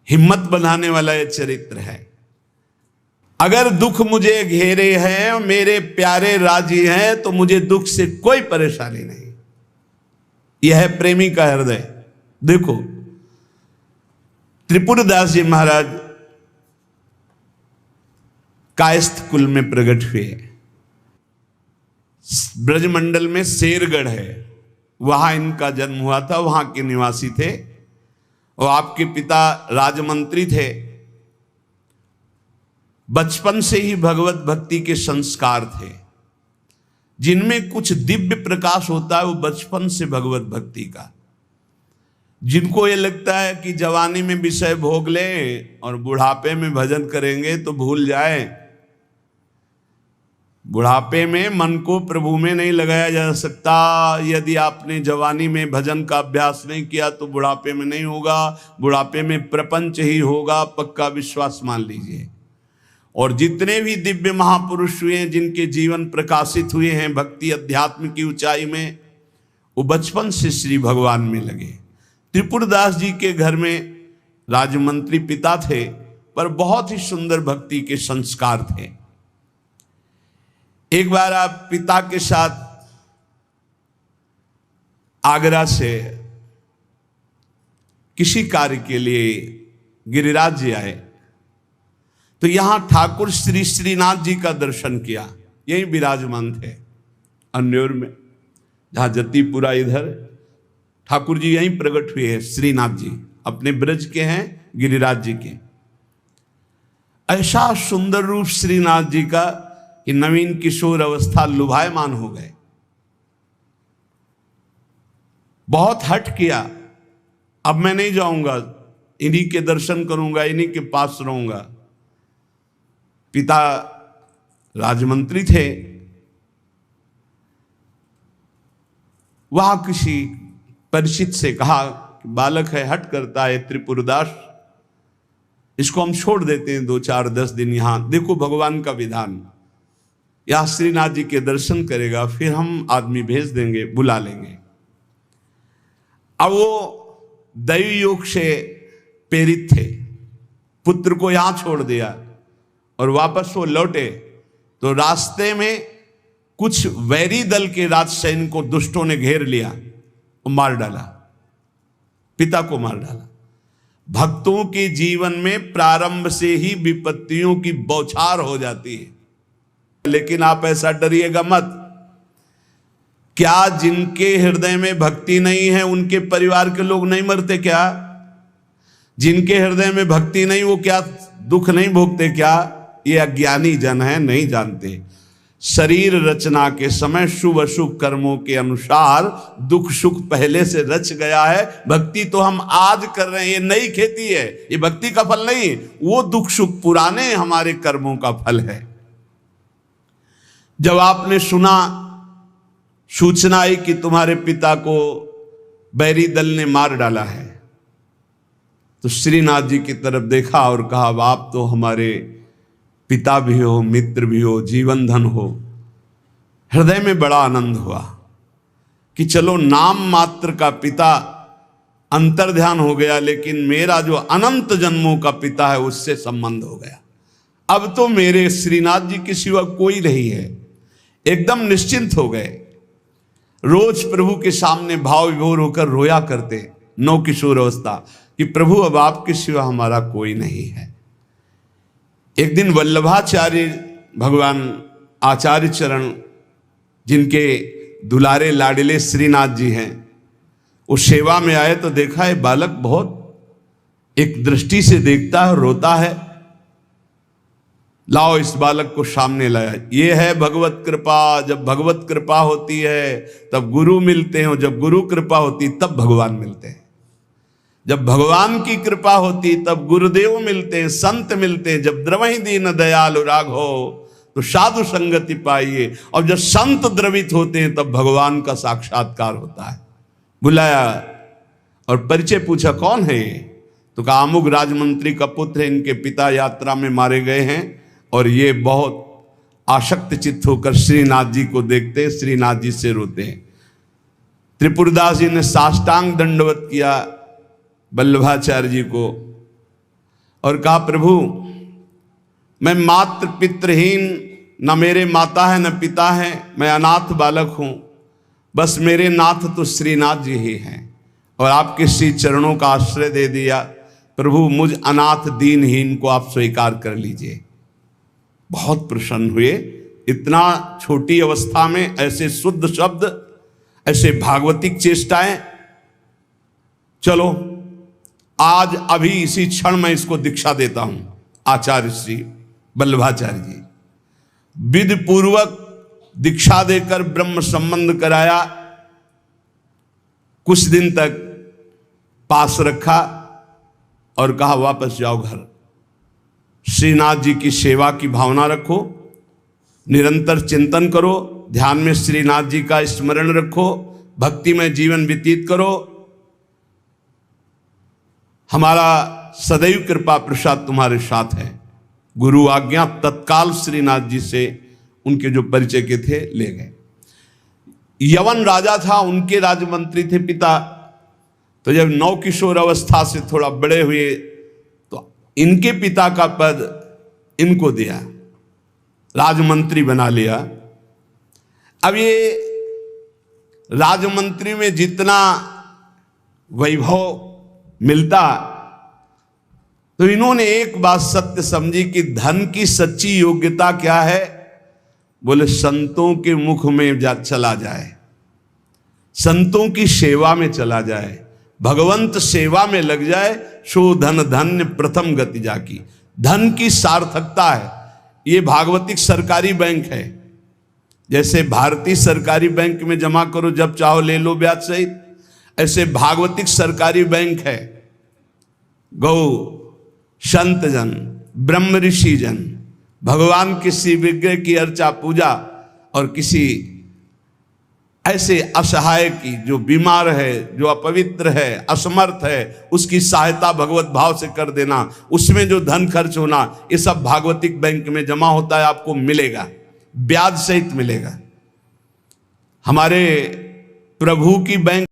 हिम्मत बनाने वाला यह चरित्र है। अगर दुख मुझे घेरे हैं, मेरे प्यारे राजी हैं, तो मुझे दुख से कोई परेशानी नहीं। यह है प्रेमी का हृदय। देखो त्रिपुरदास जी महाराज कायस्थ कुल में प्रकट हुए। ब्रजमंडल में शेरगढ़ है, वहां इनका जन्म हुआ था, वहां के निवासी थे। और आपके पिता राजमंत्री थे। बचपन से ही भगवत भक्ति के संस्कार थे। जिनमें कुछ दिव्य प्रकाश होता है वो बचपन से भगवत भक्ति का। जिनको ये लगता है कि जवानी में विषय भोग लें और बुढ़ापे में भजन करेंगे तो भूल जाए। बुढ़ापे में मन को प्रभु में नहीं लगाया जा सकता। यदि आपने जवानी में भजन का अभ्यास नहीं किया तो बुढ़ापे में नहीं होगा। बुढ़ापे में प्रपंच ही होगा, पक्का विश्वास मान लीजिए। और जितने भी दिव्य महापुरुष हुए हैं, जिनके जीवन प्रकाशित हुए हैं भक्ति अध्यात्म की ऊंचाई में, वो बचपन से श्री भगवान में लगे। त्रिपुरदास जी के घर में राजमंत्री पिता थे, पर बहुत ही सुंदर भक्ति के संस्कार थे। एक बार आप पिता के साथ आगरा से किसी कार्य के लिए गिरिराज जी आए, तो यहां ठाकुर श्री श्रीनाथ जी का दर्शन किया। यही विराजमान थे अन्योर में, जहां जतीपुरा इधर ठाकुर जी यहीं प्रकट हुए हैं। श्रीनाथ जी अपने ब्रज के हैं, गिरिराज जी के। ऐसा सुंदर रूप श्रीनाथ जी का कि नवीन किशोर अवस्था लुभायमान हो गए। बहुत हट किया, अब मैं नहीं जाऊंगा, इन्हीं के दर्शन करूंगा, इन्हीं के पास रहूंगा। पिता राजमंत्री थे, वहां किसी परिचित से कहा कि बालक है, हट करता है त्रिपुरदास, इसको हम छोड़ देते हैं 2-4-10 दिन यहां। देखो भगवान का विधान, यहां श्रीनाथ जी के दर्शन करेगा, फिर हम आदमी भेज देंगे, बुला लेंगे। अब वो दैवी योग से प्रेरित थे, पुत्र को यहां छोड़ दिया और वापस वो लौटे तो रास्ते में कुछ वैरी दल के राज सैनिक को दुष्टों ने घेर लिया और मार डाला, पिता को मार डाला। भक्तों के जीवन में प्रारंभ से ही विपत्तियों की बौछार हो जाती है, लेकिन आप ऐसा डरिएगा मत। क्या जिनके हृदय में भक्ति नहीं है उनके परिवार के लोग नहीं मरते क्या? जिनके हृदय में भक्ति नहीं वो क्या दुख नहीं भोगते क्या? ये अज्ञानी जन है, नहीं जानते। शरीर रचना के समय शुभ अशुभ कर्मों के अनुसार दुख सुख पहले से रच गया है। भक्ति तो हम आज कर रहे हैं, ये नई खेती है, ये भक्ति का फल नहीं। वो दुख सुख पुराने हमारे कर्मों का फल है। जब आपने सुना, सूचना आई कि तुम्हारे पिता को बैरी दल ने मार डाला है, तो श्रीनाथ जी की तरफ देखा और कहा, आप तो हमारे पिता भी हो, मित्र भी हो, जीवन धन हो। हृदय में बड़ा आनंद हुआ कि चलो नाम मात्र का पिता अंतर्ध्यान हो गया, लेकिन मेरा जो अनंत जन्मों का पिता है उससे संबंध हो गया। अब तो मेरे श्रीनाथ जी के सिवा कोई नहीं है। एकदम निश्चिंत हो गए। रोज प्रभु के सामने भाव विभोर होकर रोया करते, नौ किशोर अवस्था, कि प्रभु अब आपके सिवा हमारा कोई नहीं है। एक दिन वल्लभाचार्य भगवान आचार्य चरण, जिनके दुलारे लाडिले श्रीनाथ जी हैं, वो सेवा में आए तो देखा है बालक बहुत एक दृष्टि से देखता है, रोता है। लाओ इस बालक को सामने लाया। ये है भगवत कृपा। जब भगवत कृपा होती है तब गुरु मिलते हैं, और जब गुरु कृपा होती तब भगवान मिलते हैं। जब भगवान की कृपा होती तब गुरुदेव मिलते हैं, संत मिलते हैं। जब द्रवहि दीन दयालु राघो तो साधु संगति पाइए। और जब संत द्रवित होते हैं तब भगवान का साक्षात्कार होता है। बुलाया और परिचय पूछा, कौन है ये? तो कहा अमुक राजमंत्री का पुत्र है, इनके पिता यात्रा में मारे गए हैं और ये बहुत आसक्त चित्त होकर श्रीनाथ जी को देखते हैं, श्रीनाथ जी से रोते हैं। त्रिपुरदास जी ने साष्टांग दंडवत किया वल्लभाचार्य जी को और कहा प्रभु मैं मात्र पितृहीन, न मेरे माता है न पिता है, मैं अनाथ बालक हूँ, बस मेरे नाथ तो श्रीनाथ जी ही हैं और आपके श्री चरणों का आश्रय दे दिया। प्रभु मुझ अनाथ दीनहीन को आप स्वीकार कर लीजिए। बहुत प्रसन्न हुए। इतना छोटी अवस्था में ऐसे शुद्ध शब्द, ऐसे भागवतिक चेष्टाएं। चलो आज अभी इसी क्षण मैं इसको दीक्षा देता हूं। आचार्य श्री वल्लभाचार्य जी विधि पूर्वक दीक्षा देकर ब्रह्म संबंध कराया। कुछ दिन तक पास रखा और कहा वापस जाओ घर। श्रीनाथ जी की सेवा की भावना रखो, निरंतर चिंतन करो, ध्यान में श्रीनाथ जी का स्मरण रखो, भक्ति में जीवन व्यतीत करो। हमारा सदैव कृपा प्रसाद तुम्हारे साथ है। गुरु आज्ञा तत्काल श्रीनाथ जी से उनके जो परिचय के थे ले गए। यवन राजा था, उनके राजमंत्री थे पिता। तो जब नौ किशोर अवस्था से थोड़ा बड़े हुए तो इनके पिता का पद इनको दिया, राजमंत्री बना लिया। अब ये राजमंत्री में जितना वैभव मिलता, तो इन्होंने एक बात सत्य समझी कि धन की सच्ची योग्यता क्या है। बोले संतों के मुख में चला जाए, संतों की सेवा में चला जाए, भगवंत सेवा में लग जाए, सो धन धन्य प्रथम गति जाकी। धन की सार्थकता है। ये भागवतिक सरकारी बैंक है। जैसे भारतीय सरकारी बैंक में जमा करो, जब चाहो ले लो ब्याज सहित, ऐसे भागवतिक सरकारी बैंक है। गौ संत जन, ब्रह्म ऋषि जन भगवान किसी विग्रह की अर्चा पूजा और किसी ऐसे असहाय की, जो बीमार है, जो अपवित्र है, असमर्थ है, उसकी सहायता भगवत भाव से कर देना, उसमें जो धन खर्च होना, ये सब भागवतिक बैंक में जमा होता है। आपको मिलेगा, ब्याज सहित मिलेगा। हमारे प्रभु की बैंक